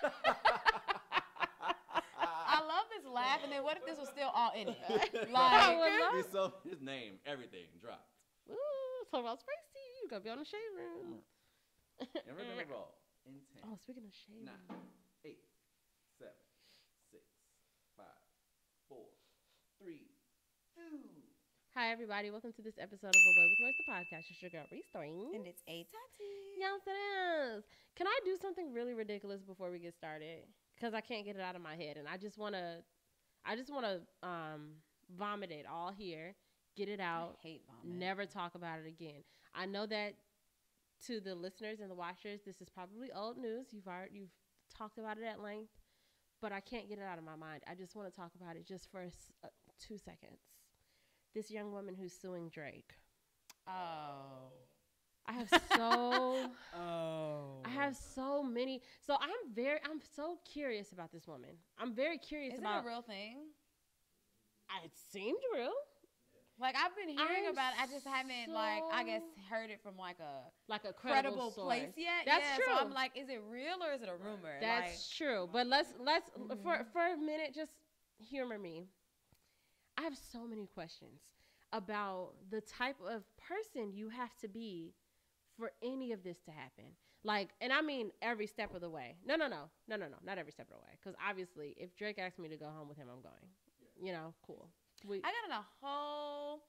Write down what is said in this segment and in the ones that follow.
I love this laugh, and then what if this was still all in it? Like, so his name, everything dropped. Ooh, talk about spicy. You gotta be on the shade room. And we're gonna roll in 10. Oh, speaking of shade 9, room. 8, 7, 6, 5, 4, 3, 2. Hi, everybody. Welcome to this episode of Away with Words, the podcast. It's your girl, Restoring. and it's a Tati. Yes, it is. Can I do something really ridiculous before we get started? Because I can't get it out of my head, and I just wanna vomit it all here, get it out. I hate vomit. Never talk about it again. I know that to the listeners and the watchers, this is probably old news. You've talked about it at length, but I can't get it out of my mind. I just want to talk about it just for 2 seconds. This young woman who's suing Drake. Oh. I have so many. So I'm so curious about this woman. I'm very curious about. Is it a real thing? It seemed real. Like, I've been hearing about it. I just haven't, I guess, heard it from, a credible source. place yet. That's true. So I'm like, is it real or is it a rumor? That's true. But let's for a minute, just humor me. I have so many questions about the type of person you have to be for any of this to happen. Like, and I mean every step of the way. No, not every step of the way. Because obviously, if Drake asks me to go home with him, I'm going. You know, cool. I got in a whole,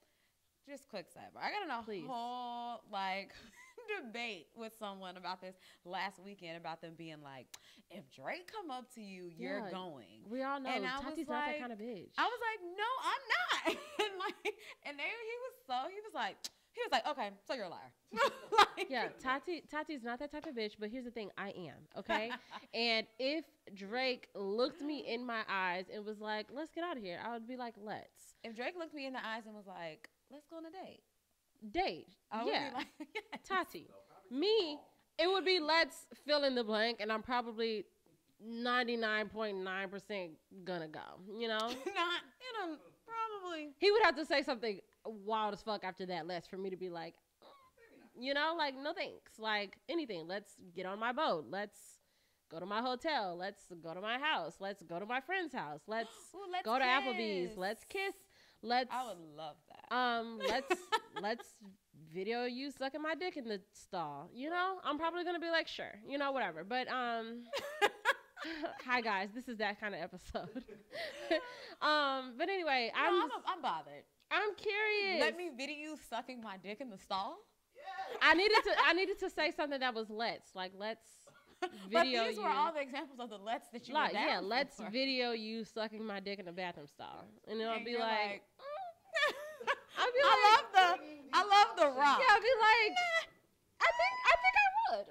just quick sidebar. I got in a whole, debate with someone about this last weekend about them being like, if Drake come up to you, you're going. We all know. And Tati's not that kind of bitch. I was like, no, I'm not. He was like, okay, so you're a liar. Yeah, Tati's not that type of bitch, but here's the thing, I am, okay? And if Drake looked me in my eyes and was like, let's get out of here, I would be like, let's. If Drake looked me in the eyes and was like, let's go on a date. I would be like, yes. Tati. Me, it would be let's fill in the blank, and I'm probably 99.9% gonna go, you know? Probably. He would have to say something wild as fuck after that less for me to be like, you know, like, no thanks. Like, anything. Let's get on my boat. Let's go to my hotel. Let's go to my house. Let's go to my friend's house. Let's go to Applebee's. Let's kiss. I would love that. Let's video you sucking my dick in the stall. You know, I'm probably gonna be like, sure, you know, whatever. But hi guys, this is that kind of episode. But anyway, I'm bothered. I'm curious. Let me video you sucking my dick in the stall. I needed to say something that was let's video. But these were all the examples of the let's that you were down yeah, let's for. video you sucking my dick in the bathroom stall, and it'll be like I love the rock. Yeah, I'll be like, I think I would.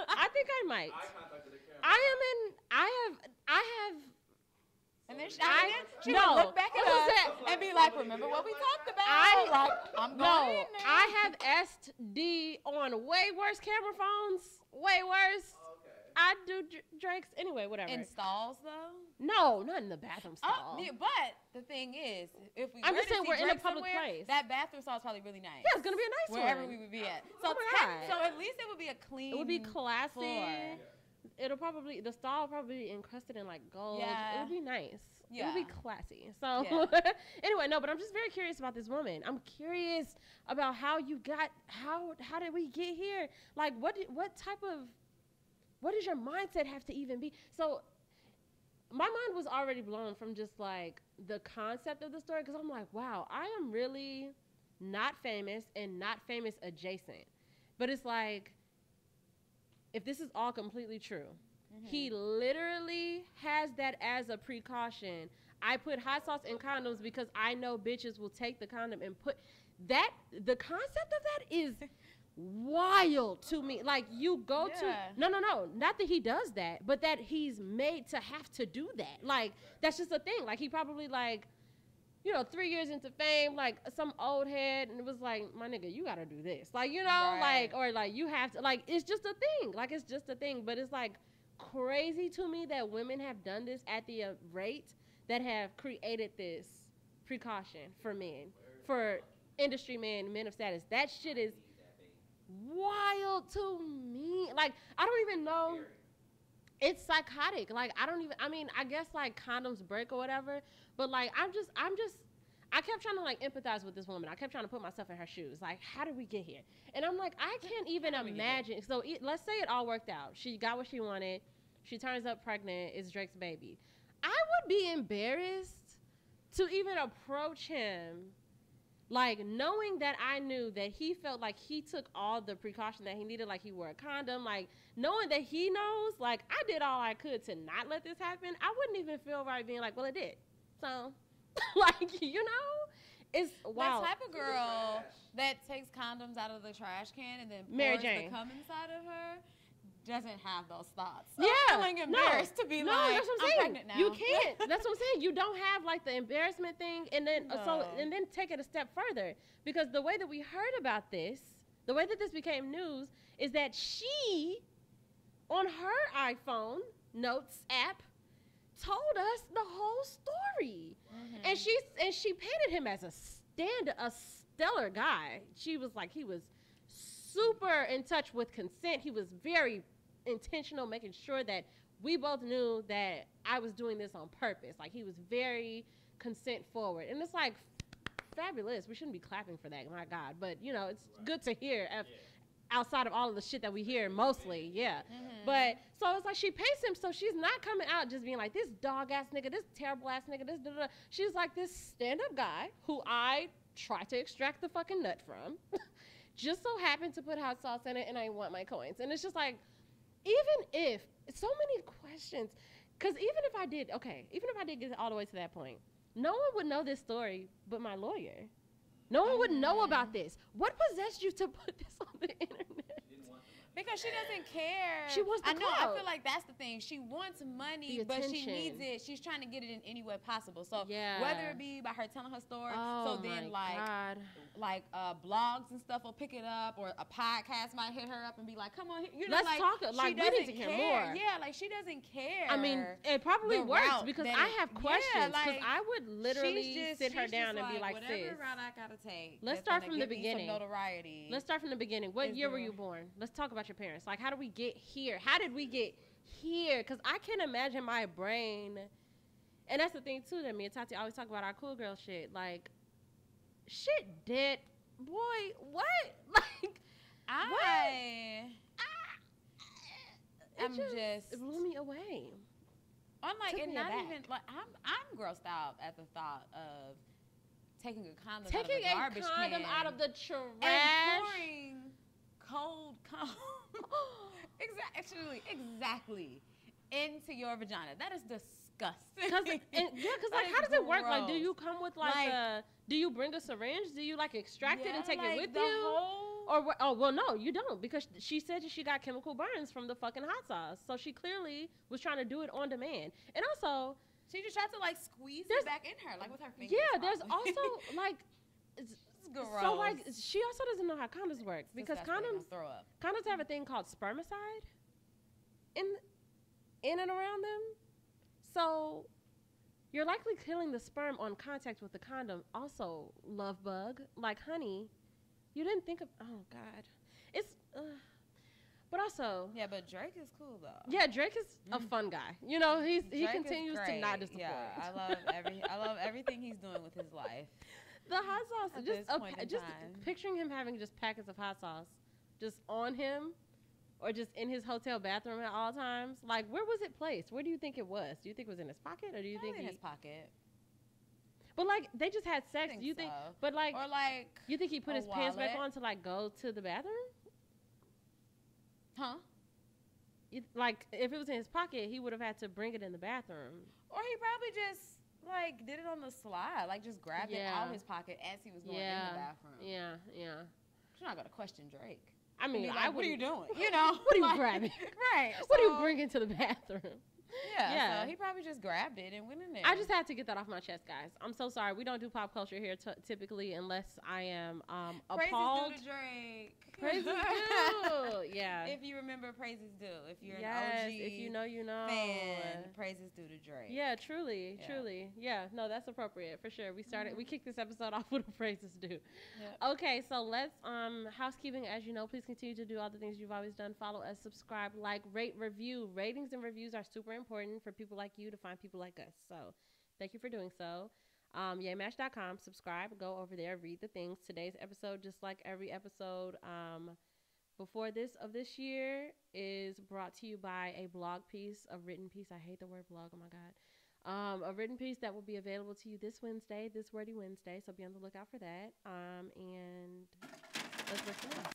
I think I might. I have. And then she would look back at us and be like, remember what we talked about? I'm going in there. I have SD on way worse camera phones. Way worse. Okay. I do Drake's anyway, whatever. In stalls, though? No, not in the bathroom stall. But the thing is, if we I'm just saying we're in a public place. That bathroom stall is probably really nice. Yeah, it's going to be a nice wherever one. we would be at. So, so at least it would be a clean It would be classy. floor. The stall will probably be encrusted in like gold. Yeah. It would be nice. Yeah. It would be classy. So anyway, no, but I'm just very curious about this woman. I'm curious about how did we get here? Like what does your mindset have to even be? So my mind was already blown from just like the concept of the story, because I'm like, wow, I am really not famous and not famous adjacent. But it's like, if this is all completely true, he literally has that as a precaution. I put hot sauce in condoms because I know bitches will take the condom and put that. The concept of that is wild to me. Like, you go to no, not that he does that, but that he's made to have to do that. Like, that's just a thing. Like, he probably 3 years into fame, like some old head, and it was like, my nigga, you gotta do this. Like, you know, you have to, like, it's just a thing. Like, it's just a thing. But it's like crazy to me that women have done this at the rate that have created this precaution for men, for industry men of status. That shit is wild to me. Like, I don't even know it's psychotic. Like, I guess, like, condoms break or whatever, but, like, I kept trying to, like, empathize with this woman. I kept trying to put myself in her shoes. Like, how did we get here? And I'm like, I can't even imagine. So let's say it all worked out. She got what she wanted. She turns up pregnant. It's Drake's baby. I would be embarrassed to even approach him, like, knowing that I knew that he felt like he took all the precaution that he needed, like he wore a condom, like, knowing that he knows, like, I did all I could to not let this happen. I wouldn't even feel right being like, well, it did. So, like, you know, it's wow. That type of girl that takes condoms out of the trash can and then Mary pours Jane. the cum inside of her doesn't have those thoughts. Yeah, I'm feeling embarrassed to be like, that's what I'm saying. pregnant now. You can't. That's what I'm saying. You don't have, like, the embarrassment thing, and then and then take it a step further, because the way that we heard about this, the way that this became news, is that she, on her iPhone notes app, told us the whole story, and she painted him as a stellar guy. She was like, he was super in touch with consent. He was very intentional, making sure that we both knew that I was doing this on purpose. Like, he was very consent forward, and it's like fabulous. We shouldn't be clapping for that, my God, but you know, it's good to hear outside of all of the shit that we hear mostly. But so it's like she pays him, so she's not coming out just being like, this dog ass nigga, this terrible ass nigga, this da-da-da. She's like, this stand-up guy who I try to extract the fucking nut from just so happened to put hot sauce in it, and I want my coins. And it's just like, even if, so many questions, because even if I did get all the way to that point, no one would know this story but my lawyer. No one would know about this. What possessed you to put this on the internet? Because she doesn't care. She wants the I clout. feel like that's the thing. She wants money, but she needs it. She's trying to get it in any way possible. So whether it be by her telling her story, so then like blogs and stuff will pick it up, or a podcast might hit her up and be like, "Come on, you know, let's talk." Like, we need to hear more. Yeah, like, she doesn't care. I mean, it probably works because I have questions. Because I would literally sit her down and be like, "Whatever "Sis, route I gotta take." Let's start from the beginning. Notoriety. Let's start from the beginning. What year were you born? Let's talk about your parents. Like, how do we get here? How did we get here? Because I can imagine my brain, and that's the thing too that me and Tati always talk about our cool girl shit. Like, shit dead. Boy, what? Like, it blew me away. I'm like, and not even like, I'm grossed out at the thought of taking a condom out of the trash and pouring cold cum exactly into your vagina. That is disgusting. Cause like, how does it work? Like, do you come with do you bring a syringe? Do you, like, extract it and take it with you? Well, no, you don't, because she said that she got chemical burns from the fucking hot sauce. So she clearly was trying to do it on demand. And also, she just tried to, like, squeeze it back in her, like, with her fingers. Yeah, there's also, like, gross. So, like, she also doesn't know how condoms work, because condoms have a thing called spermicide in and around them. So you're likely killing the sperm on contact with the condom. Also, love bug, like, honey, you didn't think of, oh God, it's but also, yeah, but Drake is cool though. Yeah, Drake is a fun guy. You know, he continues to not disappoint. Yeah, I love everything he's doing with his life. The hot sauce, just picturing him having just packets of hot sauce just on him, or just in his hotel bathroom at all times. Like, where was it placed? Where do you think it was? Do you think it was in his pocket, or do you think in his pocket? But, like, they just had sex. Do you think? But, like, or like, you think he put his pants back on to, like, go to the bathroom? Huh? Like, if it was in his pocket, he would have had to bring it in the bathroom. Or he probably just, like, did it on the slide. Like, just grabbed it out of his pocket as he was going in the bathroom. Yeah. You're not going to question Drake. I mean, like, what are you doing? You know? What are you grabbing? Right. What are you bringing to the bathroom? Yeah. So he probably just grabbed it and went in there. I just had to get that off my chest, guys. I'm so sorry. We don't do pop culture here typically unless I am appalled. Praises due to Drake. Praises due. Yeah. If you remember Praises Due. If you're an OG if you know, you know. fan, Praises Due to Drake. Yeah, truly. Yeah, no, that's appropriate for sure. We kicked this episode off with a Praises Due. Yep. Okay, so let's housekeeping. As you know, please continue to do all the things you've always done. Follow us, subscribe, like, rate, review. Ratings and reviews are super important for people like you to find people like us. So thank you for doing so. Yaymash.com, subscribe, go over there, read the things. Today's episode, just like every episode before this of this year, is brought to you by a blog piece, a written piece. I hate the word blog, oh my God. A written piece that will be available to you this Wednesday, this Wordy Wednesday, so be on the lookout for that. And let's listen to this.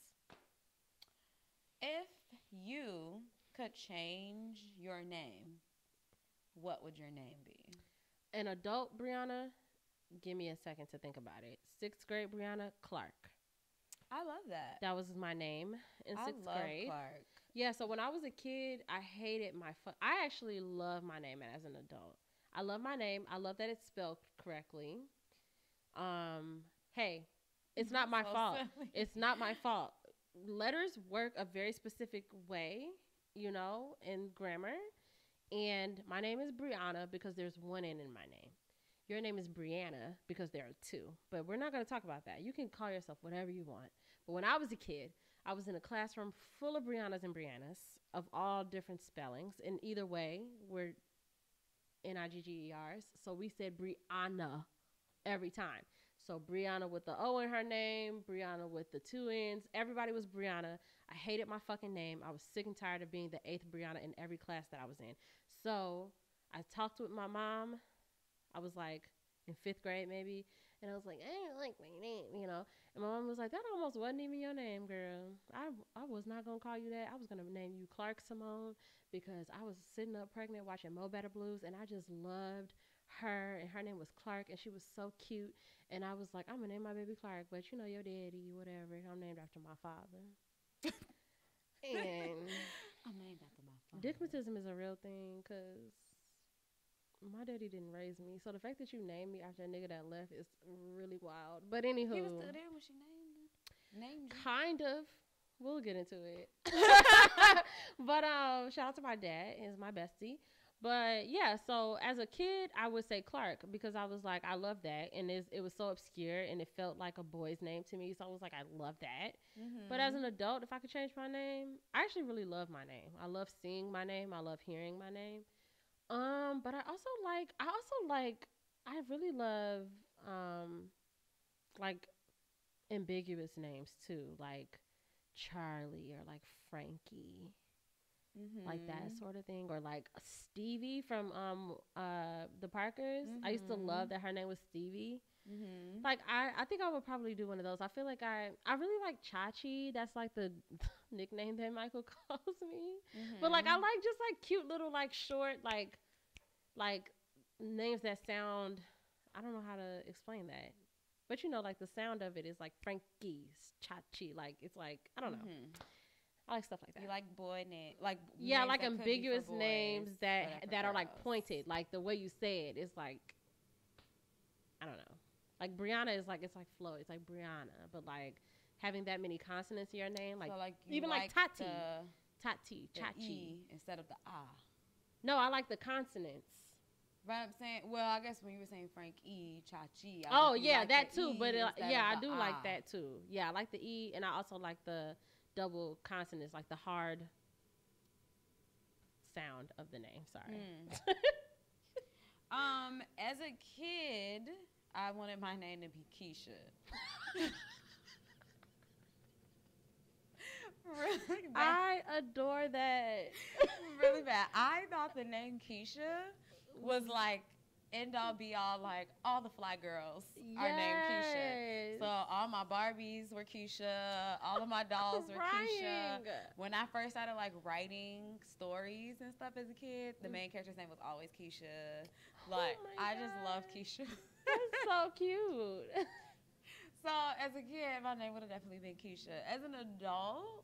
If you could change your name, what would your name be? An adult Brianna, give me a second to think about it. 6th grade Brianna, Clark. I love that. That was my name in 6th grade. Clark. Yeah, so when I was a kid, I hated I actually love my name as an adult. I love my name. I love that it's spelled correctly. Hey, it's not my fault. Silly. It's not my fault. Letters work a very specific way, you know, in grammar. And my name is Brianna because there's one N in my name. Your name is Brianna because there are two. But we're not going to talk about that. You can call yourself whatever you want. But when I was a kid, I was in a classroom full of Briannas and Briannas of all different spellings. And either way, we're Niggers. So we said Brianna every time. So Brianna with the O in her name, Brianna with the 2 N's. Everybody was Brianna. I hated my fucking name. I was sick and tired of being the 8th Brianna in every class that I was in. So I talked with my mom. I was like in 5th grade maybe. And I was like, I don't like my name, you know. And my mom was like, that almost wasn't even your name, girl. I was not going to call you that. I was going to name you Clark Simone because I was sitting up pregnant watching Mo Better Blues. And I just loved her. And her name was Clark. And she was so cute. And I was like, I'm going to name my baby Clark. But you know, your daddy, whatever. I'm named after my father. And I'm named after my father. Dickmatism is a real thing because my daddy didn't raise me. So the fact that you named me after a nigga that left is really wild. But anywho. He was still there when she named you? Kind of. We'll get into it. But shout out to my dad. He's my bestie. But yeah, so as a kid, I would say Clark because I was like, I love that. And it was so obscure and it felt like a boy's name to me. So I was like, I love that. Mm-hmm. But as an adult, if I could change my name, I actually really love my name. I love seeing my name. I love hearing my name. But I really love, like ambiguous names too, like Charlie or like Frankie. Mm-hmm. Like that sort of thing, or like Stevie from the Parkers. Mm-hmm. I used to love that her name was Stevie. Mm-hmm. Like I think I would probably do one of those. I feel like I really like Chachi. That's like the nickname that Michael calls me. Mm-hmm. But like I like just like cute little like short like names that sound. I don't know how to explain that, but you know, like the sound of it is like Frankie's Chachi. Like it's like I don't know. Mm-hmm. I like stuff like that. You like boy name, like like ambiguous names that are like pointed, like the way you say it is like I don't know. Like Brianna is like it's like flow. It's like Brianna, but like having that many consonants in your name, like, so like even like Tati, Chachi, E instead of the ah. No, I like the consonants. But I'm saying, well, I guess when you were saying Frank E, Chachi. Oh yeah, like that too. But I do like that too. Yeah, I like the E, and I also like the double consonants, like the hard sound of the name. Sorry. As a kid, I wanted my name to be Keisha. Really bad. I adore that. Really bad. I thought the name Keisha was like end all be all, like all the fly girls are named Keisha. So all my Barbies were Keisha, all of my dolls were Keisha. When I first started like writing stories and stuff as a kid, the main character's name was always Keisha. Like I just love Keisha. That's so cute. So as a kid, my name would have definitely been Keisha. As an adult,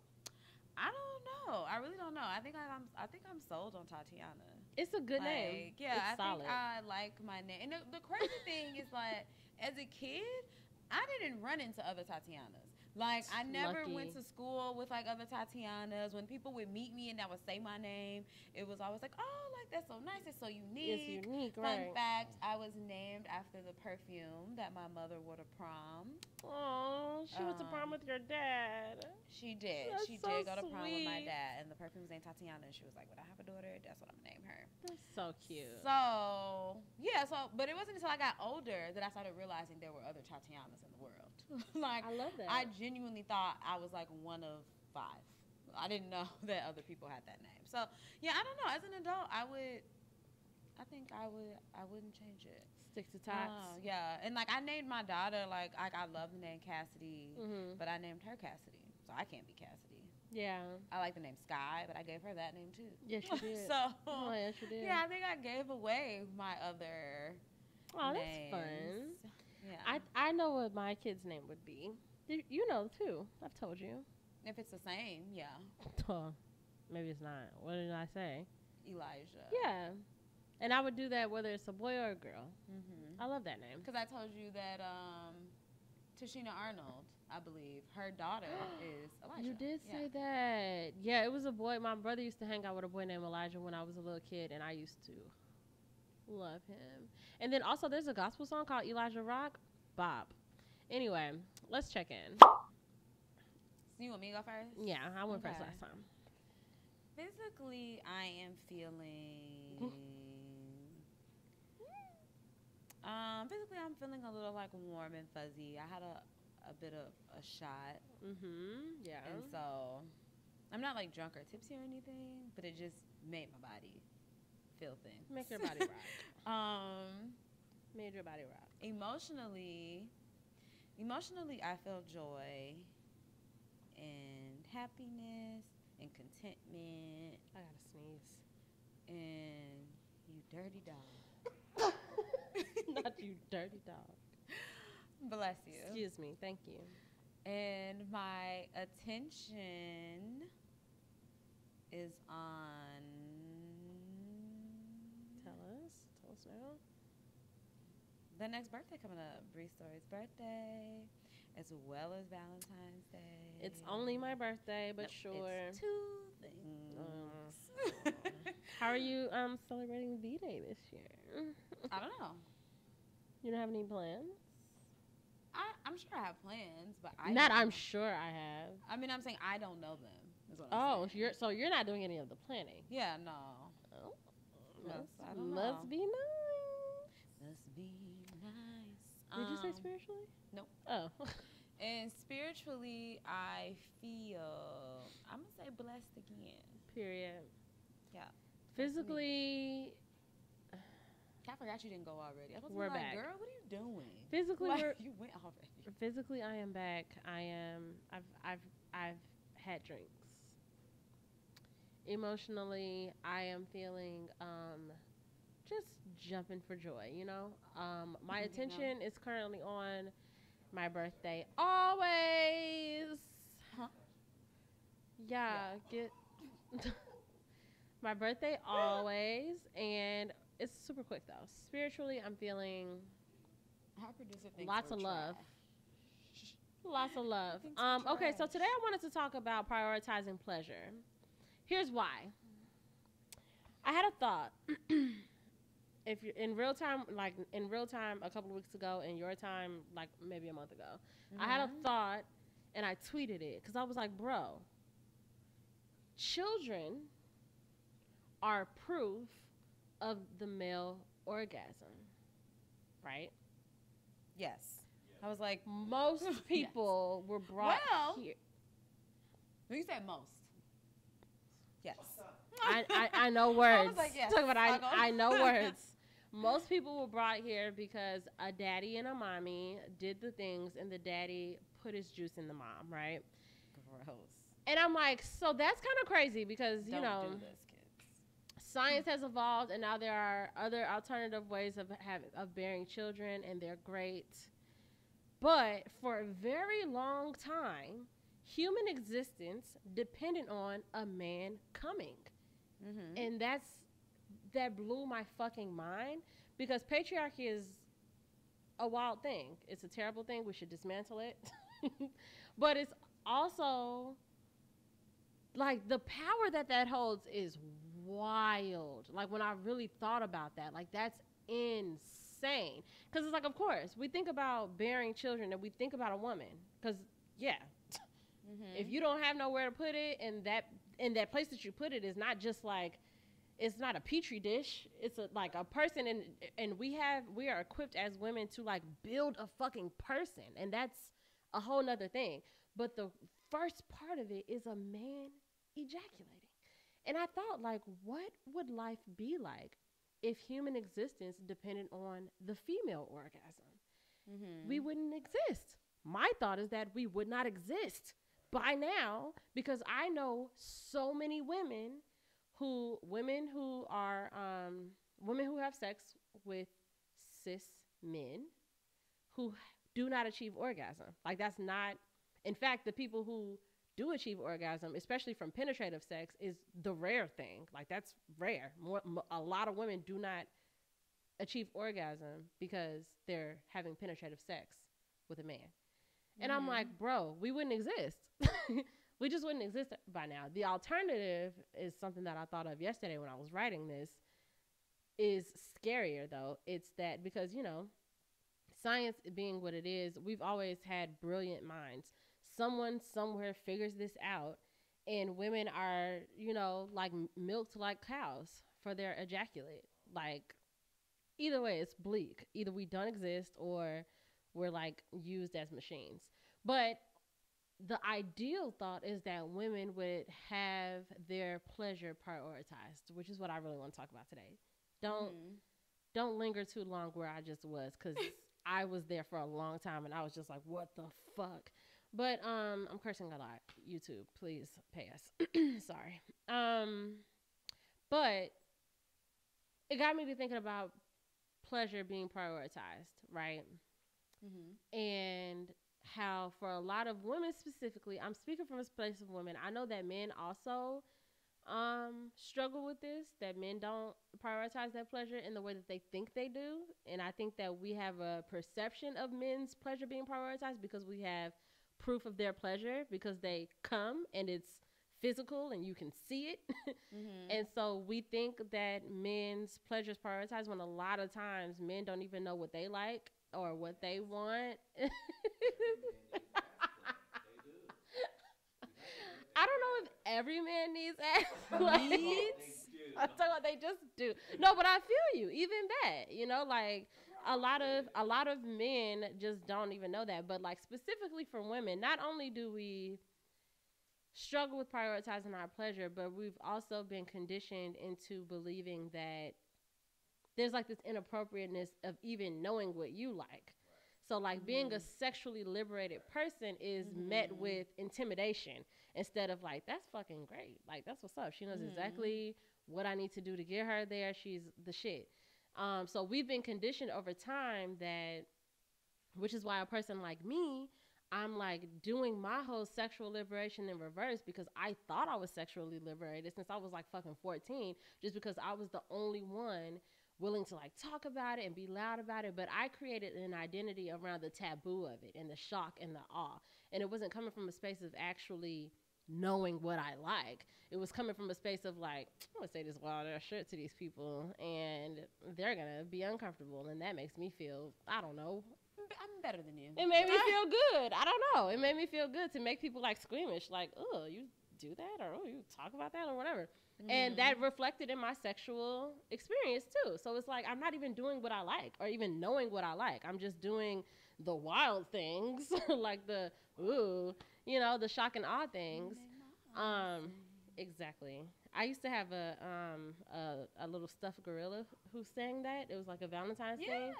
I don't know. I really don't know. I think I'm sold on Tatiana. It's a good name. Yeah, it's I solid. think I like my name. And the crazy thing is, like, as a kid, I didn't run into other Tatianas. Like, I never went to school with, like, other Tatianas. When people would meet me and that would say my name, it was always like, oh, like, that's so nice. It's so unique. It's unique, Fun right. fact, I was named after the perfume that my mother wore to prom. Oh, she went to prom with your dad. She did. That's She so did go to prom with my sweet. dad. And the perfume was named Tatiana. And she was like, when I have a daughter, that's what I'm going to name her. That's so cute. So, yeah, but it wasn't until I got older that I started realizing there were other Tatianas in the world. Like, I love that. I genuinely thought I was like one of 5. I didn't know that other people had that name. So, yeah, I don't know. As an adult, I wouldn't change it. Stick to Tots. Yeah, and like I named my daughter like I love the name Cassidy, but I named her Cassidy, so I can't be Cassidy. Yeah. I like the name Sky, but I gave her that name too. Yes, you did. So, oh, yes, you did. yeah, I think I gave away my other names. That's fun. Yeah. I know what my kid's name would be. You know, too. I've told you. If it's the same, yeah. Maybe it's not. What did I say? Elijah. Yeah. And I would do that whether it's a boy or a girl. Mm-hmm. I love that name. Because I told you that Tashina Arnold, I believe, her daughter is Elijah. You did say that. Yeah, it was a boy. My brother used to hang out with a boy named Elijah when I was a little kid, and I used to love him. And then also there's a gospel song called Elijah Rock. Bob. Anyway, let's check in. So you want me to go first? Yeah, I went first last time. Physically, I am feeling... physically, I'm feeling a little like warm and fuzzy. I had a bit of a shot. Yeah. And so I'm not like drunk or tipsy or anything, but it just made my body feel things. Make your body rock. Made your body rock. Emotionally, I feel joy and happiness and contentment. I gotta sneeze. And you dirty dog. Not you dirty dog. Bless you. Excuse me. Thank you. And my attention is on... Tell us now. The next birthday coming up, Bree Story's birthday, as well as Valentine's Day. It's only my birthday, but sure. It's 2 things. How are you celebrating V-Day this year? I don't know. You don't have any plans? I'm sure I have plans, but I'm sure I have. I mean, I'm saying I don't know them. Is what I'm saying. So you're not doing any of the planning? Yeah, no. Oh, I don't know. Must be nice. Must be nice. Did you say spiritually? Nope. Oh. And spiritually, I feel, I'm going to say blessed again. Period. Yeah. Physically, I forgot you didn't go already. I was we're like, back. Girl, what are you doing? Physically, you went already. Physically, I am back. I've had drinks. Emotionally, I am feeling just jumping for joy, you know? My attention is currently on my birthday. Always. Huh? Yeah. Get my birthday always. And it's super quick, though. Spiritually, I'm feeling lots of love. Lots of love. Okay, so today I wanted to talk about prioritizing pleasure. Here's why. I had a thought. If you're in real time, a couple of weeks ago, in your time, like maybe a month ago, I had a thought and I tweeted it because I was like, bro, children are proof of the male orgasm, right? Yes. I was like, most people were brought here. You said most. Yes. I know words. I was like, yes. Talk about I know words. Most people were brought here because a daddy and a mommy did the things, and the daddy put his juice in the mom, right? Gross. And I'm like, so that's kind of crazy because, Don't do this, kids. Science has evolved, and now there are other alternative ways of bearing children, and they're great. But for a very long time, human existence dependent on a man coming. Mm-hmm. And that blew my fucking mind, because patriarchy is a wild thing. It's a terrible thing. We should dismantle it. But it's also like the power that holds is wild. Like when I really thought about that, like that's insane. Because it's like, of course, we think about bearing children and we think about a woman. Because yeah, if you don't have nowhere to put it, and that place that you put it is not just like, it's not a petri dish. It's like a person, and we are equipped as women to like build a fucking person, and that's a whole nother thing. But the first part of it is a man ejaculating, and I thought, like, what would life be like if human existence depended on the female orgasm? We wouldn't exist. My thought is that we would not exist by now, because I know so many women who have sex with cis men who do not achieve orgasm. Like, that's not, in fact, the people who do achieve orgasm, especially from penetrative sex, is the rare thing. Like, that's rare. A lot of women do not achieve orgasm because they're having penetrative sex with a man. And I'm like, bro, we wouldn't exist. We just wouldn't exist by now. The alternative is something that I thought of yesterday when I was writing this, is scarier, though. It's that because, science being what it is, we've always had brilliant minds. Someone somewhere figures this out, and women are, like milked like cows for their ejaculate. Like, either way, it's bleak. Either we don't exist or we're like used as machines. But the ideal thought is that women would have their pleasure prioritized, which is what I really want to talk about today. Don't linger too long where I just was, because I was there for a long time and I was just like, what the fuck? But I'm cursing a lot. YouTube, please pay us. Sorry. But it got me to thinking about pleasure being prioritized, right? And how for a lot of women specifically, I'm speaking from a place of women, I know that men also struggle with this, that men don't prioritize their pleasure in the way that they think they do. And I think that we have a perception of men's pleasure being prioritized because we have proof of their pleasure, because they come and it's physical and you can see it. And so we think that men's pleasure is prioritized, when a lot of times men don't even know what they like or what they want. I don't know if every man needs ass. I'm talking about they just do. No, but I feel you. Even that, like a lot of men just don't even know that. But like specifically for women, not only do we struggle with prioritizing our pleasure, but we've also been conditioned into believing that there's like this inappropriateness of even knowing what you like. So like being a sexually liberated person is met with intimidation, instead of like, that's fucking great. Like, that's what's up. She knows exactly what I need to do to get her there. She's the shit. So we've been conditioned over time that, which is why a person like me, I'm like doing my whole sexual liberation in reverse, because I thought I was sexually liberated since I was like fucking 14, just because I was the only one willing to like talk about it and be loud about it. But I created an identity around the taboo of it and the shock and the awe. And it wasn't coming from a space of actually knowing what I like. It was coming from a space of like, I'm gonna say this wild ass shit to these people and they're gonna be uncomfortable, and that makes me feel, I don't know, I'm better than you. It made me feel good. I don't know. It made me feel good to make people like squeamish, like, oh, you do that, or oh, you talk about that, or whatever. And that reflected in my sexual experience too. So it's like, I'm not even doing what I like or even knowing what I like. I'm just doing the wild things, like the, ooh, the shock and awe things. Exactly. I used to have a little stuffed gorilla who sang that. It was like a Valentine's thing.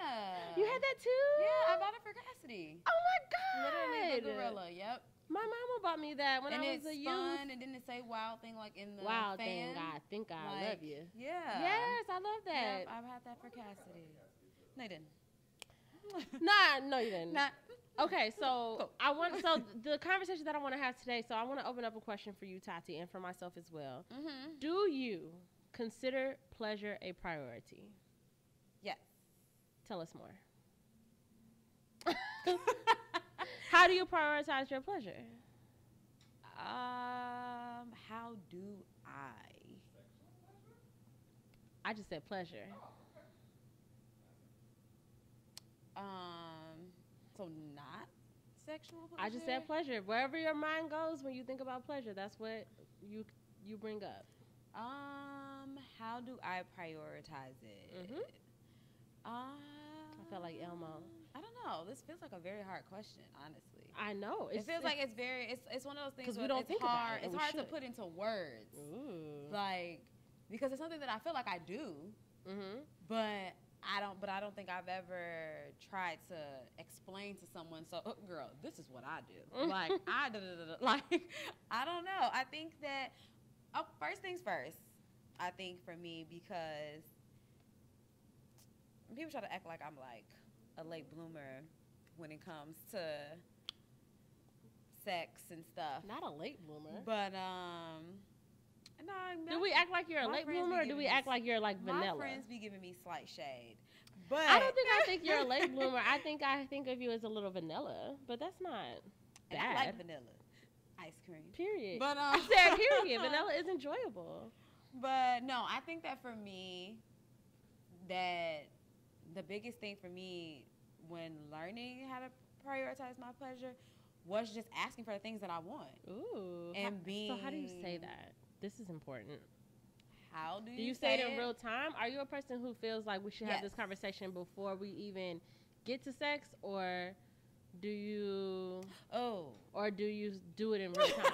You had that too? Yeah, I bought it for Cassidy. Oh my God. Literally the gorilla, yep. My mama bought me that when I was a youth. And it's fun, and didn't it say wild thing like in the wild fan? Thing, I think I like, love you. Yeah. Yes, I love that. Yep, I've had that for Cassidy. Nathan. Nah, no, you didn't. Not. Okay, so the conversation that I want to have today, so I want to open up a question for you, Tati, and for myself as well. Mm-hmm. Do you consider pleasure a priority? Yes. Tell us more. How do you prioritize your pleasure? How do I? I just said pleasure. So not sexual pleasure? I just said pleasure. Wherever your mind goes when you think about pleasure, that's what you bring up. How do I prioritize it? Mm-hmm. I felt like Elmo. I don't know. This feels like a very hard question, honestly. I know. It feels like it's one of those things we where don't it's think hard. about it, and It's we hard to should. put into words. Ooh. Like, because it's something that I feel like I do, Mm-hmm. but I don't think I've ever tried to explain to someone. So, girl, this is what I do. Like, like, I don't know. I think that first things first. I think for me, because people try to act like I'm like a late bloomer when it comes to sex and stuff. Not a late bloomer. But no. Do we act like you're a my late friends bloomer, be or do giving we me act like you're like vanilla? My friends be giving me slight shade. But I don't think you're a late bloomer. I think of you as a little vanilla, but that's not and bad. I like vanilla ice cream. Period. But I said period. Vanilla is enjoyable. But no, I think that for me, that the biggest thing for me when learning how to prioritize my pleasure was just asking for the things that I want. Ooh. And So how do you say that? This is important. How do you say it in real time? Are you a person who feels like we should have this conversation before we even get to sex, or do you do it in real time?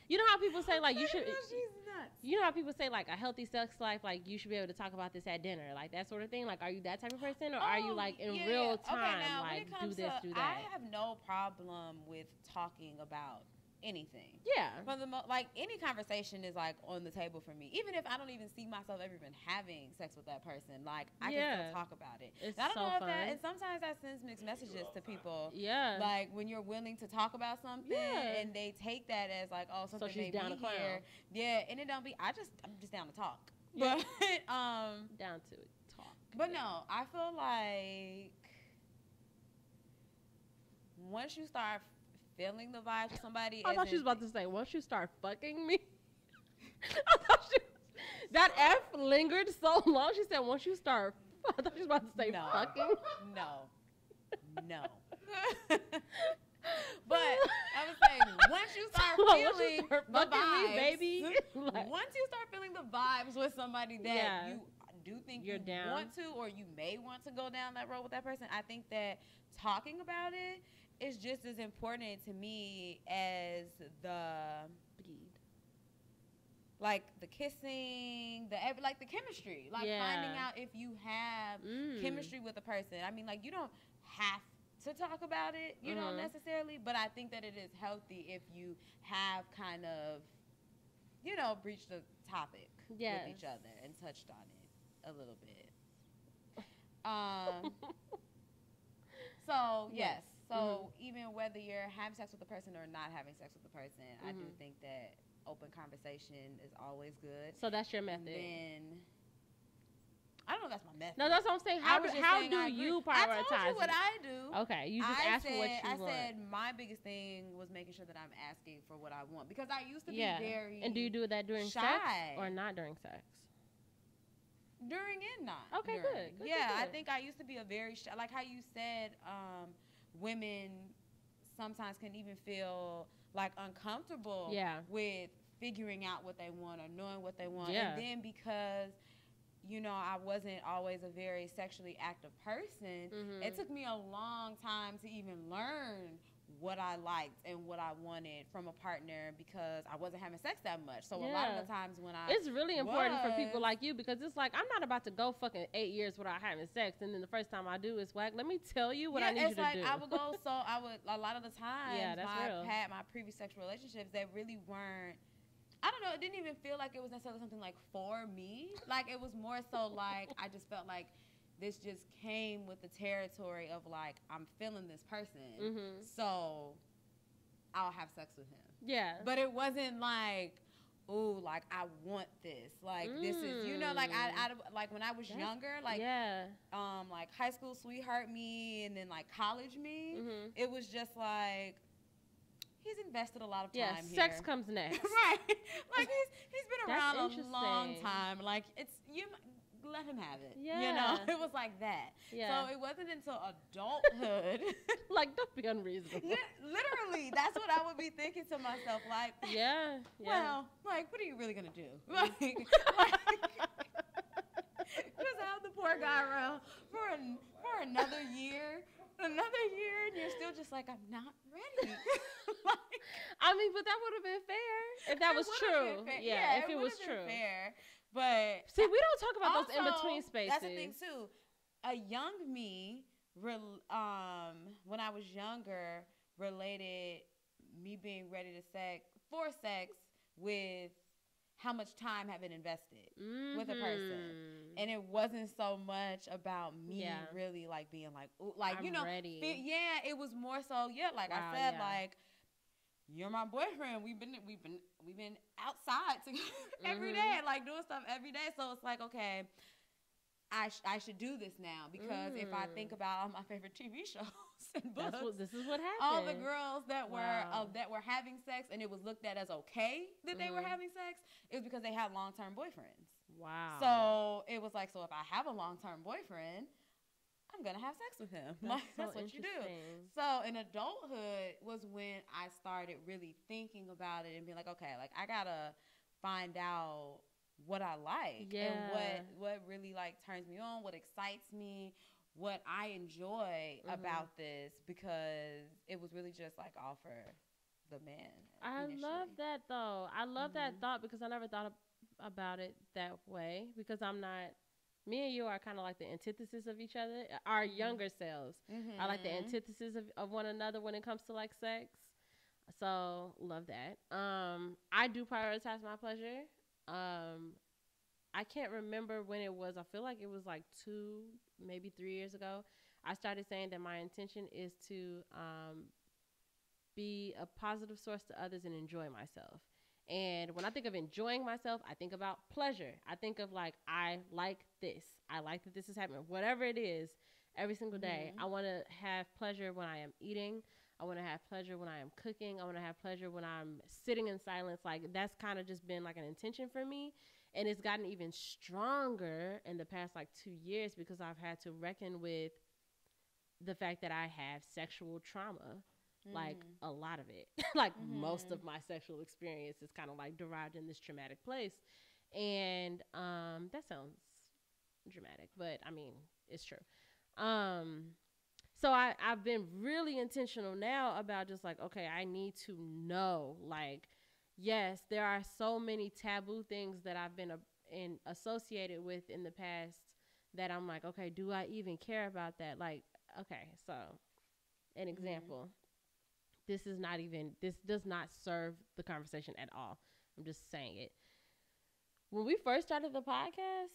You know how people say like you should. She's nuts. You know how people say like a healthy sex life, like you should be able to talk about this at dinner, like that sort of thing. Like, are you that type of person, or are you like in real time, okay, now, like when it do this, comes do to, that? I have no problem with talking about anything. Yeah. But like any conversation is like on the table for me, even if I don't even see myself ever even having sex with that person. Like I can still talk about it. It's I don't so know if fun. that, and sometimes that sends mixed messages to people. Yeah. Like when you're willing to talk about something, and they take that as like, oh, something she's may down be to clown. here. Yeah, and it don't be. I'm just down to talk. Yeah. But down to talk. But no, I feel like once you start feeling the vibes with somebody, I thought she was about to say, once you start fucking me. I thought that F lingered so long. She said, once you start, I thought she was about to say fucking. No. But I was saying, once you start feeling the vibes, me, baby. Once you start feeling the vibes with somebody that you do think you're down, want to, or you may want to go down that road with that person, I think that talking about it is just as important to me as the kissing, the chemistry, like finding out if you have chemistry with a person. I mean, like, you don't have to talk about it, you know, necessarily, but I think that it is healthy if you have kind of, you know, breached the topic with each other and touched on it a little bit. So, yes. So, even whether you're having sex with the person or not having sex with the person, I do think that open conversation is always good. So, that's your method. Then, I don't know if that's my method. No, that's what I'm saying. How do you prioritize? I told you what I do. Okay, you just ask for what you want. I said my biggest thing was making sure that I'm asking for what I want, because I used to be very And do you do that during shy. sex or not during sex? During and not. Okay, during. good. Yeah, good. I think I used to be a very shy, like how you said, women sometimes can even feel like uncomfortable with figuring out what they want or knowing what they want. Yeah. And then because, you know, I wasn't always a very sexually active person, it took me a long time to even learn what I liked and what I wanted from a partner, because I wasn't having sex that much. So a lot of the times when it's really important for people like you, because it's like, I'm not about to go fucking 8 years without having sex, and then the first time I do is whack. Let me tell you what I need you to do. I would go, a lot of the times, my my previous sexual relationships, they really weren't I don't know. It didn't even feel like it was necessarily something like for me. Like it was more so like I just felt like this just came with the territory of like I'm feeling this person, so I'll have sex with him. Yeah. But it wasn't like, ooh, like I want this. Like this is, you know, like I like when I was younger, like like high school sweetheart me, and then like college me. It was just like. He's invested a lot of time here. Sex comes next. Right. Like he's been around a long time. Like it's you let him have it. Yeah. You know, it was like that. Yeah. So it wasn't until adulthood. Like, don't be unreasonable. Yeah, literally, that's what I would be thinking to myself. Like, well, like, what are you really gonna do? Like just have the poor guy around for another year. And you're still just like, I'm not ready. Like, I mean, but that would have been fair if that was true. Yeah, if it was true. Fair. But see, we don't talk about those in between spaces. That's the thing too. A young me, when I was younger, related me being ready to for sex with how much time had been invested with a person. And it wasn't so much about me really like being like, ooh, like, I'm you know, ready. It was more so, like I said, like, you're my boyfriend. We've been outside together every day, like doing stuff every day. So it's like, okay, I should do this now because if I think about all my favorite TV shows and books, this is what happened. All the girls that were having sex and it was looked at as okay that they were having sex, it was because they had long-term boyfriends. Wow. So it was like, so if I have a long-term boyfriend, I'm gonna have sex with him. That's what you do. So in adulthood was when I started really thinking about it and being like, okay, like I gotta find out what I like and what really like turns me on, what excites me, what I enjoy about this, because it was really just like all for the man. I love that though. I love that thought because I never thought about it that way because me and you are kind of like the antithesis of each other. Our younger selves are like the antithesis of one another when it comes to like sex. So love that. I do prioritize my pleasure. I can't remember when it was. I feel like it was like 2, maybe 3 years ago. I started saying that my intention is to be a positive source to others and enjoy myself. And when I think of enjoying myself, I think about pleasure. I think of like, I like this. I like that this is happening. Whatever it is, every single day. I want to have pleasure when I am eating. I want to have pleasure when I am cooking. I want to have pleasure when I'm sitting in silence. Like that's kind of just been like an intention for me. And it's gotten even stronger in the past like 2 years because I've had to reckon with the fact that I have sexual trauma. Like a lot of it, like most of my sexual experience is kind of like derived in this traumatic place. And that sounds dramatic, but I mean, it's true. So I've been really intentional now about just like, okay, I need to know, like, yes, there are so many taboo things that I've been associated with in the past that I'm like, okay, do I even care about that? Like, okay, so an example. This does not serve the conversation at all. I'm just saying it. When we first started the podcast,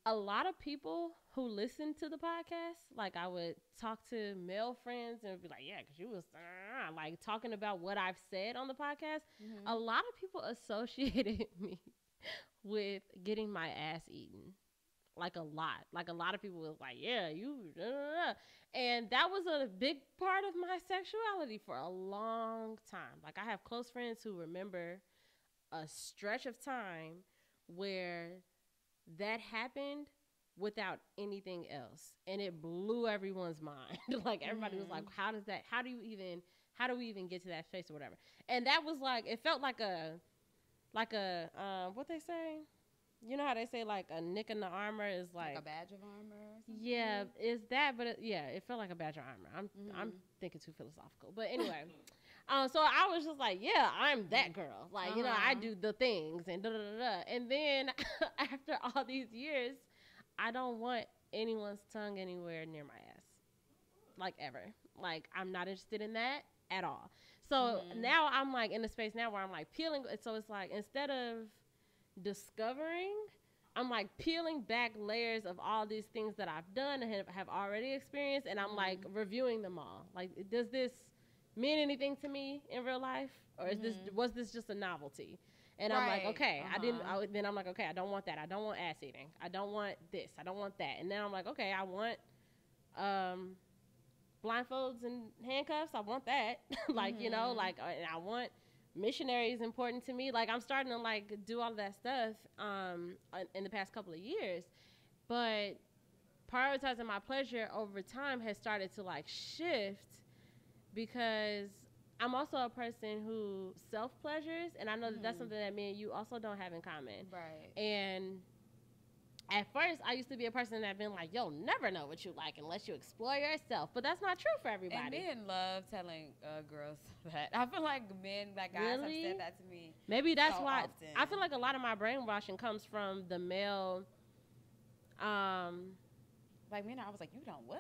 a lot of people who listen to the podcast, like I would talk to male friends and be like, yeah, because you was like talking about what I've said on the podcast. A lot of people associated me with getting my ass eaten. Like a lot of people was like, yeah, you, and that was a big part of my sexuality for a long time. Like I have close friends who remember a stretch of time where that happened without anything else, and it blew everyone's mind. Like everybody was like, how do we even get to that space or whatever? And that was like, it felt like a what they say. You know how they say like a nick in the armor is like a badge of armor or something? Yeah, is that, but it felt like a badge of armor. I'm thinking too philosophical. But anyway, so I was just like, yeah, I'm that girl. Like, you know, I do the things and da-da-da-da. And then after all these years, I don't want anyone's tongue anywhere near my ass. Like ever. Like I'm not interested in that at all. So now I'm like in the space now where I'm like peeling. So it's like instead of discovering, I'm like peeling back layers of all these things that I've done and have already experienced, and I'm like reviewing them all. Like, does this mean anything to me in real life, or was this just a novelty? And I'm like, okay, then I'm like, okay, I don't want that. I don't want ass eating. I don't want this. I don't want that. And then I'm like, okay, I want blindfolds and handcuffs. I want that. Like, you know, like, and I want missionaries important to me. Like, I'm starting to like do all of that stuff in the past couple of years, but prioritizing my pleasure over time has started to like shift, because I'm also a person who self-pleasures, and I know that that's something that me and you also don't have in common. Right. And at first, I used to be a person that been like, you'll never know what you like unless you explore yourself. But that's not true for everybody. And men love telling girls that. I feel like men, like guys, have said that to me. Maybe that's so why. Often. I feel like a lot of my brainwashing comes from the male. Like, men, I was like, you don't what?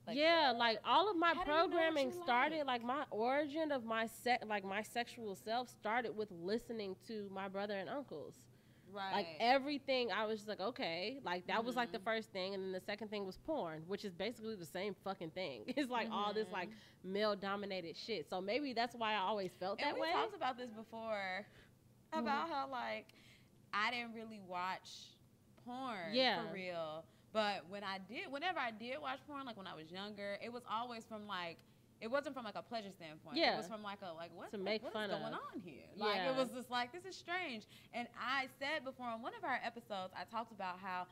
Like, yeah, like all of my programming started, like my origin of my my sexual self started with listening to my brother and uncles. Right. Like everything, I was just like, okay, like that was like the first thing, and then the second thing was porn, which is basically the same fucking thing. It's like all this like male dominated shit. So maybe that's why I always felt that way. We talked about this before, about how like I didn't really watch porn for real. But whenever I did watch porn, like when I was younger, it was always from like, it wasn't from like a pleasure standpoint. Yeah. It was from like what to make what fun is going on here? Like it was just like, this is strange. And I said before on one of our episodes, I talked about how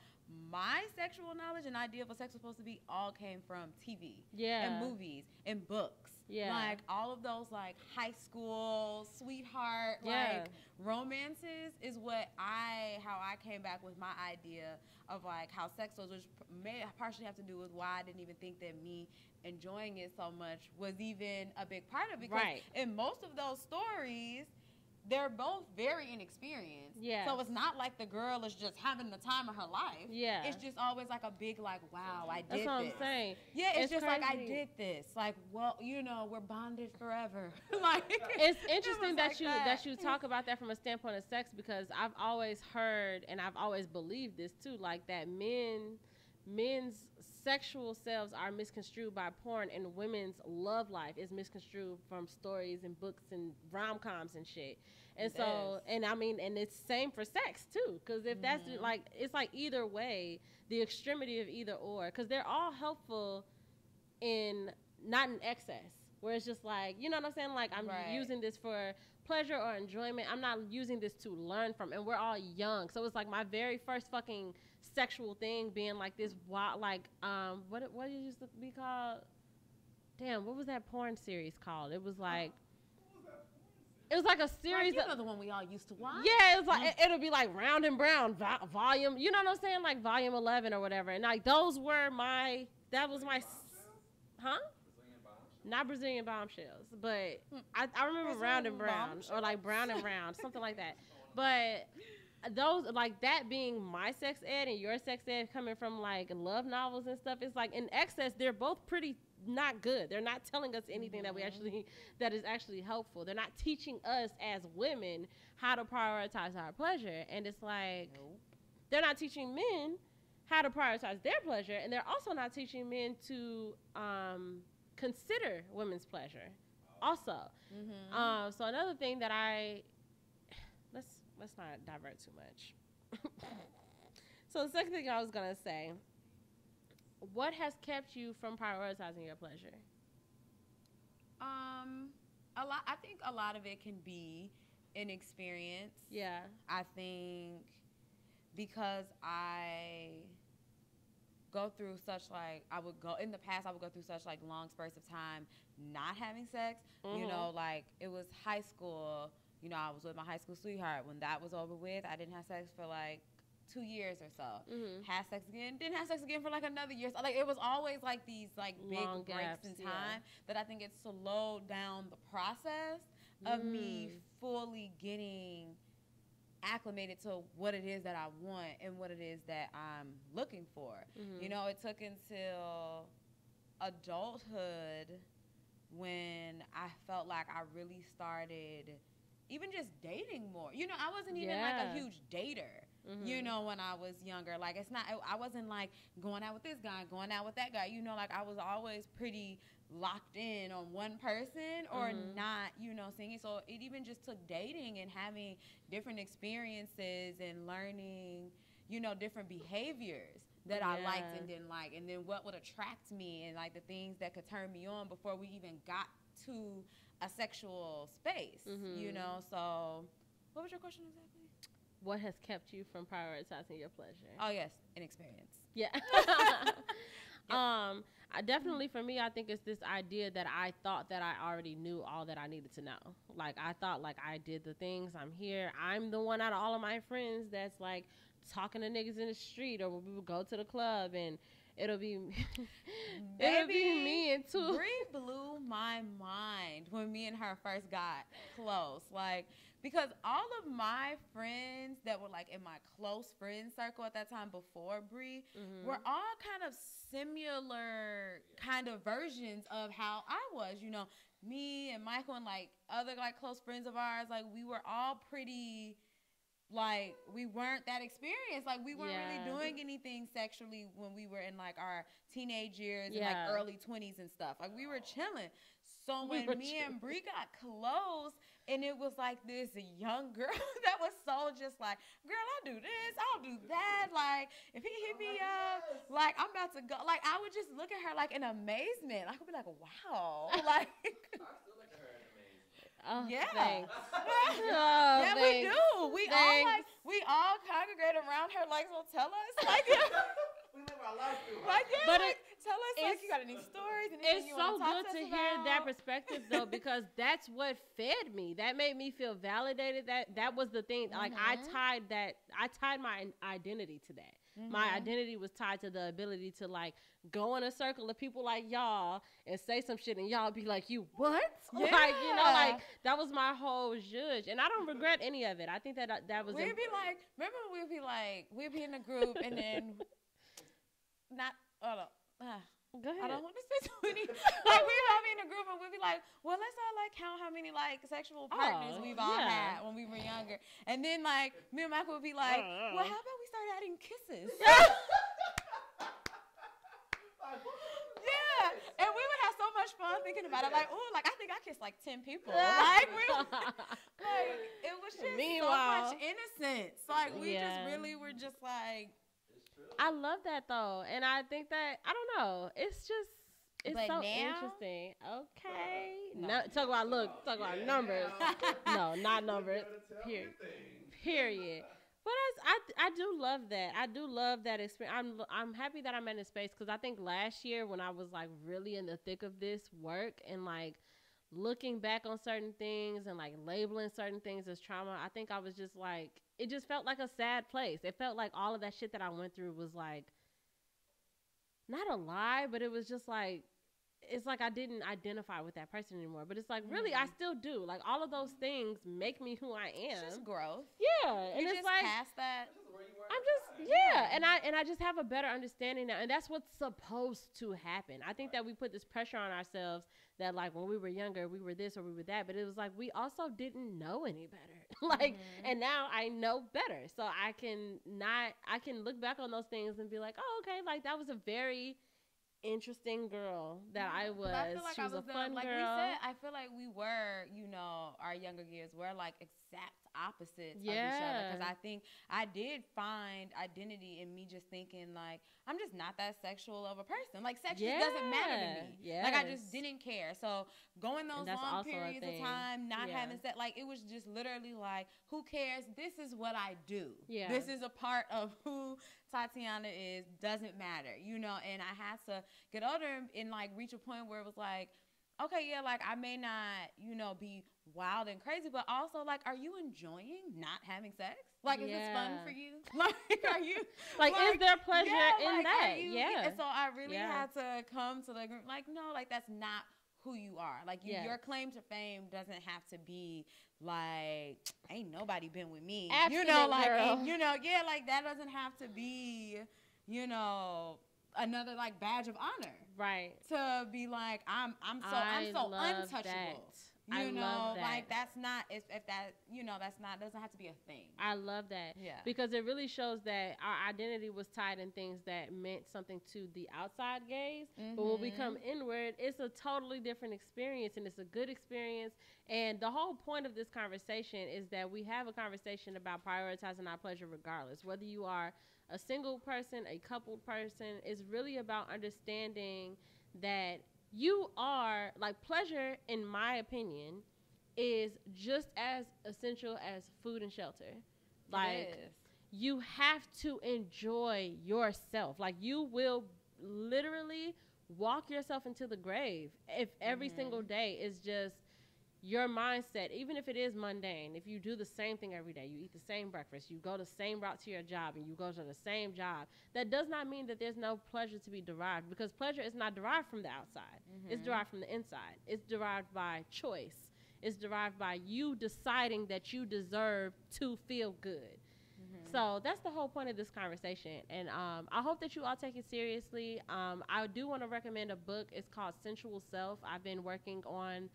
my sexual knowledge and idea of what sex was supposed to be all came from TV and movies and books. Yeah. Like all of those like high school sweetheart like romances is how I came back with my idea of like how sex was, which may partially have to do with why I didn't even think that me enjoying it so much was even a big part of it. Because in most of those stories, they're both very inexperienced. Yeah. So it's not like the girl is just having the time of her life. Yeah. It's just always like a big like, wow, I did this. That's what I'm saying. Yeah, it's just crazy. Like I did this. Like, well, you know, we're bonded forever. Like it's interesting that you talk about that from a standpoint of sex, because I've always heard and I've always believed this too, like that men's sexual selves are misconstrued by porn, and women's love life is misconstrued from stories and books and rom-coms and shit. And so, and I mean, and it's same for sex too, because if that's like, it's like either way, the extremity of either or, because they're all helpful in not in excess, where it's just like, you know what I'm saying? Like I'm using this for pleasure or enjoyment. I'm not using this to learn from, and we're all young. So it's like my very first fucking sexual thing being like this wild, like what it used to be called? Damn, what was that porn series called? It was like it was like a series. Like, you know the one we all used to watch. Yeah, it was like it'll be like Round and Brown volume. You know what I'm saying? Like volume 11 or whatever. And like those were that was my, huh? Not Brazilian bombshells, but I remember Round and Brown or like Brown and Round, something like that. But those, like that being my sex ed and your sex ed coming from like love novels and stuff, it's like in excess, they're both pretty not good. They're not telling us anything that is actually helpful. They're not teaching us as women how to prioritize our pleasure. And it's like, they're not teaching men how to prioritize their pleasure, and they're also not teaching men to consider women's pleasure also. So another thing that let's not divert too much. So the second thing I was going to say, what has kept you from prioritizing your pleasure? I think a lot of it can be inexperience. Yeah. I think because I go through such in the past I would go through such like long spurts of time not having sex. You know, like it was high school. You know, I was with my high school sweetheart. When that was over with, I didn't have sex for like 2 years or so. Had sex again, didn't have sex again for like another year. So like it was always like these like big long breaks in time that I think it slowed down the process of me fully getting acclimated to what it is that I want and what it is that I'm looking for. You know, it took until adulthood when I felt like I really started even just dating more. You know, I wasn't even like a huge dater, you know, when I was younger. Like, I wasn't like going out with this guy, going out with that guy. You know, like I was always pretty locked in on one person or not, you know, singing. So it even just took dating and having different experiences and learning, you know, different behaviors that I liked and didn't like, and then what would attract me, and like the things that could turn me on before we even got to a sexual space, you know. So what was your question exactly? What has kept you from prioritizing your pleasure? Oh yes, an experience. Yeah. I definitely, for me, I think it's this idea that I thought that I already knew all that I needed to know. Like, I thought, like, I did the things. I'm here. I'm the one out of all of my friends that's, like, talking to niggas in the street, or we would go to the club, and it'll be it'll be me and two. Bree blew my mind when me and her first got close. Like, because all of my friends that were like in my close friend circle at that time before Bree were all kind of similar kind of versions of how I was, you know. Me and Michael and like other like close friends of ours, like we were all pretty, like, we weren't that experienced. Like, we weren't really doing anything sexually when we were in, like, our teenage years and, like, early 20s and stuff. Like, we were chilling. So when me and Bree got close, and it was, like, this young girl that was so just like, girl, I'll do this, I'll do that. Like, if he hit me up, like, I'm about to go. Like, I would just look at her, like, in amazement. I could be like, wow. Like... Oh, yeah. Thanks. Yeah, thanks. we do. We all congregate around her, like, so tell us, like, We live our life through her. like, yeah, But like, tell us, like, you got any stories? It's so good to hear that perspective, though, because that's what fed me. That made me feel validated. That was the thing. Like, I tied my identity to that. My identity was tied to the ability to, like, go in a circle of people like y'all and say some shit, and y'all be like, you what? Yeah. Like, you know, like, that was my whole judge. And I don't regret any of it. I think that was... We'd be like, remember we'd be in a group, and then Go ahead. I don't want to say too many. Like, we'd all be in a group, and we'd be like, well, let's all, like, count how many, like, sexual partners we've all had when we were younger. And then, like, me and Michael would be like, well, how about we start adding kisses? Yeah. And we would have so much fun thinking about it. Like, ooh, like, I think I kissed, like, 10 people. Like, like, it was just so much innocence. Like, we just really were just, like... I love that, though. And I think that, I don't know, it's so interesting. Okay. No, talk about numbers. No, not numbers. Period. But I do love that. I do love that experience. I'm happy that I'm in this space, because I think last year when I was, like, really in the thick of this work and, like, looking back on certain things and, like, labeling certain things as trauma, I think I was just, like, it just felt like a sad place. It felt like all of that shit that I went through was, like, not a lie, but it was just, like, it's like I didn't identify with that person anymore. But it's like, really, I still do. Like, all of those things make me who I am. It's just growth. Yeah. And you it's just like, past that. And I just have a better understanding now, and that's what's supposed to happen. I think that we put this pressure on ourselves that, like, when we were younger, we were this or we were that, but it was like we also didn't know any better. Like, and now I know better, so I can look back on those things and be like, oh, okay, like, that was a very interesting girl that I was. But I feel like she was a fun like girl. we said, I feel like we were, you know, our younger years were like exact opposites of each other. Because I think I did find identity in me just thinking, like, I'm just not that sexual of a person. Like, sex just doesn't matter to me. Yes. Like, I just didn't care. So going those long periods of time, not having sex, like, it was just literally like, who cares? This is what I do. Yeah. This is a part of who Tatiana is, doesn't matter, you know. And I had to get older and like reach a point where it was like, okay, yeah, like, I may not, you know, be wild and crazy, but also, like, are you enjoying not having sex? Like, is this fun for you? Like, are you like is there pleasure in like, that? And so I really had to come to the group, like, no, like, that's not who you are. Like, your claim to fame doesn't have to be like, ain't nobody been with me. Abstinent, you know, like, girl. you know, like, that doesn't have to be, you know, another like badge of honor. Right. To be like, I'm so untouchable. That. You know, like that's not if that, you know, that's not, doesn't have to be a thing. I love that. Yeah. Because it really shows that our identity was tied in things that meant something to the outside gaze. Mm-hmm. But when we come inward, it's a totally different experience, and it's a good experience. And the whole point of this conversation is that we have a conversation about prioritizing our pleasure regardless. Whether you are a single person, a coupled person, it's really about understanding that you are, like, pleasure, in my opinion, is just as essential as food and shelter. Like, you have to enjoy yourself. Like, you will literally walk yourself into the grave if every single day is just your mindset, even if it is mundane. If you do the same thing every day, you eat the same breakfast, you go the same route to your job, and you go to the same job, that does not mean that there's no pleasure to be derived, because pleasure is not derived from the outside. It's derived from the inside. It's derived by choice. It's derived by you deciding that you deserve to feel good. So that's the whole point of this conversation. And I hope that you all take it seriously. I do want to recommend a book. It's called Sensual Self. I've been working on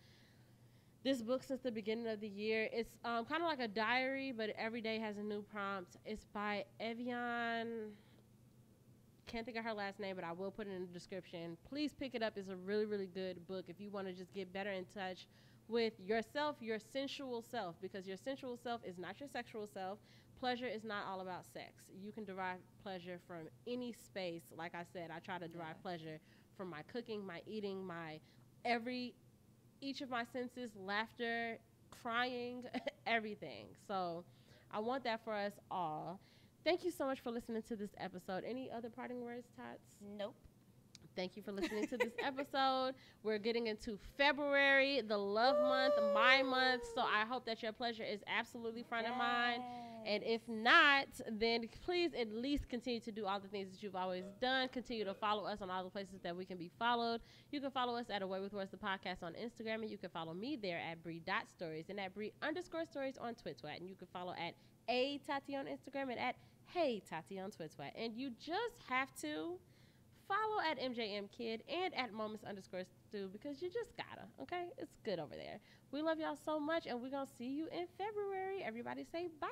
this book since the beginning of the year. It's kind of like a diary, but every day has a new prompt. It's by Evian. Can't think of her last name, but I will put it in the description. Please pick it up. It's a really, really good book if you want to just get better in touch with yourself, your sensual self, because your sensual self is not your sexual self. Pleasure is not all about sex. You can derive pleasure from any space. Like I said, I try to derive pleasure from my cooking, my eating, each of my senses, laughter, crying, everything. So I want that for us all. Thank you so much for listening to this episode. Any other parting words, Tots? Nope. Thank you for listening to this episode. We're getting into February, the love month, my month. So I hope that your pleasure is absolutely front of mind. And if not, then please at least continue to do all the things that you've always done. Continue to follow us on all the places that we can be followed. You can follow us at Away With Words, the podcast, on Instagram. And you can follow me there at Bree.stories and at Bree_stories on Twitter. And you can follow at Tati on Instagram and at Hey Tati on Twitter. And you just have to follow at MJMKid and at moments_stew, because you just gotta, okay? It's good over there. We love y'all so much, and we're gonna see you in February. Everybody say bye.